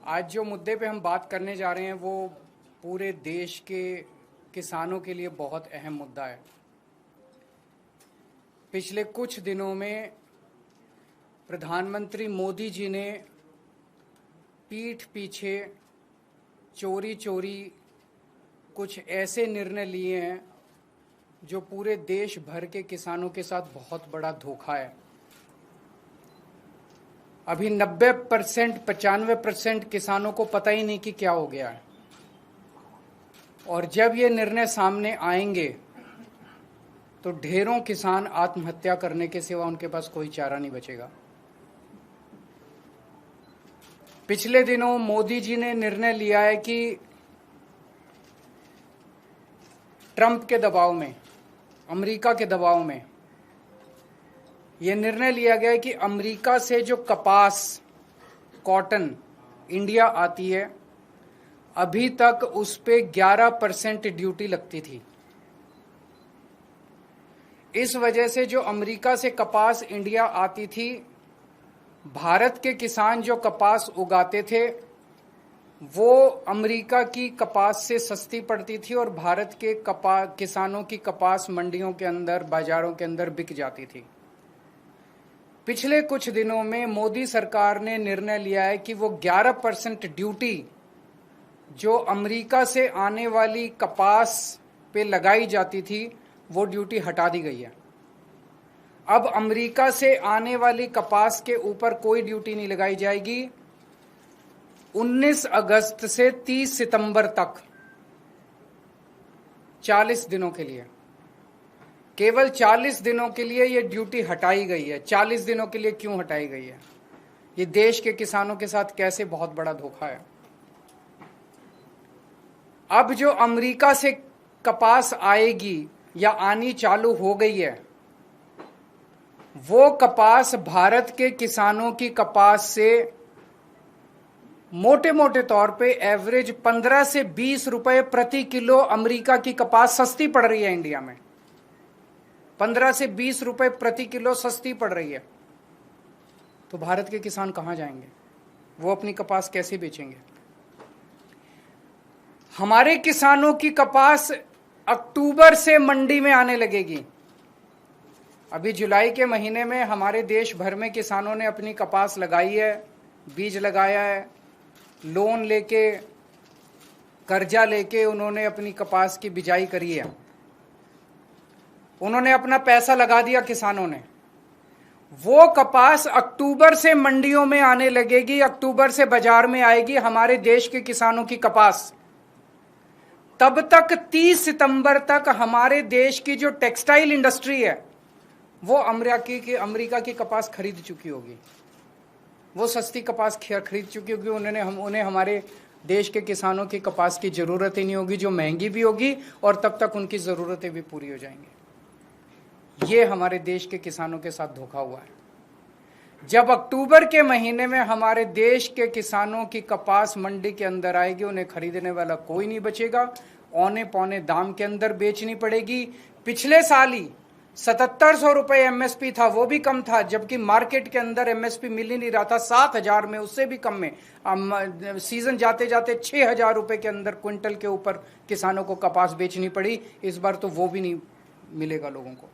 आज जो मुद्दे पे हम बात करने जा रहे हैं वो पूरे देश के किसानों के लिए बहुत अहम मुद्दा है। पिछले कुछ दिनों में प्रधानमंत्री मोदी जी ने पीठ पीछे चोरी चोरी कुछ ऐसे निर्णय लिए हैं जो पूरे देश भर के किसानों के साथ बहुत बड़ा धोखा है। अभी 90% 95% किसानों को पता ही नहीं कि क्या हो गया है, और जब ये निर्णय सामने आएंगे तो ढेरों किसान आत्महत्या करने के सिवा उनके पास कोई चारा नहीं बचेगा। पिछले दिनों मोदी जी ने निर्णय लिया है कि ट्रंप के दबाव में, अमेरिका के दबाव में यह निर्णय लिया गया है कि अमेरिका से जो कपास, कॉटन इंडिया आती है, अभी तक उस पे 11% ड्यूटी लगती थी। इस वजह से जो अमेरिका से कपास इंडिया आती थी, भारत के किसान जो कपास उगाते थे वो अमेरिका की कपास से सस्ती पड़ती थी और भारत के किसानों की कपास मंडियों के अंदर, बाजारों के अंदर बिक जाती थी। पिछले कुछ दिनों में मोदी सरकार ने निर्णय लिया है कि वो 11% ड्यूटी जो अमेरिका से आने वाली कपास पे लगाई जाती थी वो ड्यूटी हटा दी गई है। अब अमेरिका से आने वाली कपास के ऊपर कोई ड्यूटी नहीं लगाई जाएगी। 19 अगस्त से 30 सितंबर तक 40 दिनों के लिए, केवल 40 दिनों के लिए ये ड्यूटी हटाई गई है। 40 दिनों के लिए क्यों हटाई गई है? ये देश के किसानों के साथ कैसे बहुत बड़ा धोखा है। अब जो अमेरिका से कपास आएगी या आनी चालू हो गई है, वो कपास भारत के किसानों की कपास से मोटे मोटे तौर पे एवरेज 15 से 20 रुपए प्रति किलो अमेरिका की कपास सस्ती पड़ रही है। इंडिया में 15 से 20 रुपए प्रति किलो सस्ती पड़ रही है। तो भारत के किसान कहां जाएंगे? वो अपनी कपास कैसे बेचेंगे? हमारे किसानों की कपास अक्टूबर से मंडी में आने लगेगी। अभी जुलाई के महीने में हमारे देश भर में किसानों ने अपनी कपास लगाई है, बीज लगाया है, लोन लेके, कर्जा लेके उन्होंने अपनी कपास की बिजाई करी है। उन्होंने अपना पैसा लगा दिया किसानों ने। वो कपास अक्टूबर से मंडियों में आने लगेगी, अक्टूबर से बाजार में आएगी हमारे देश के किसानों की कपास। तब तक 30 सितंबर तक हमारे देश की जो टेक्सटाइल इंडस्ट्री है वो अमेरिका की कपास खरीद चुकी होगी। वो सस्ती कपास खरीद चुकी होगी। उन्हें हमारे देश के किसानों की कपास की जरूरत ही नहीं होगी, जो महंगी भी होगी, और तब तक उनकी जरूरतें भी पूरी हो जाएंगी। ये हमारे देश के किसानों के साथ धोखा हुआ है। जब अक्टूबर के महीने में हमारे देश के किसानों की कपास मंडी के अंदर आएगी, उन्हें खरीदने वाला कोई नहीं बचेगा, औने पौने दाम के अंदर बेचनी पड़ेगी। पिछले साल ही 7700 रुपए एमएसपी था, वो भी कम था, जबकि मार्केट के अंदर एमएसपी मिल ही नहीं रहा था। 7000 में, उससे भी कम में सीजन जाते जाते 6000 रुपए के अंदर क्विंटल के ऊपर किसानों को कपास बेचनी पड़ी। इस बार तो वो भी नहीं मिलेगा लोगों को।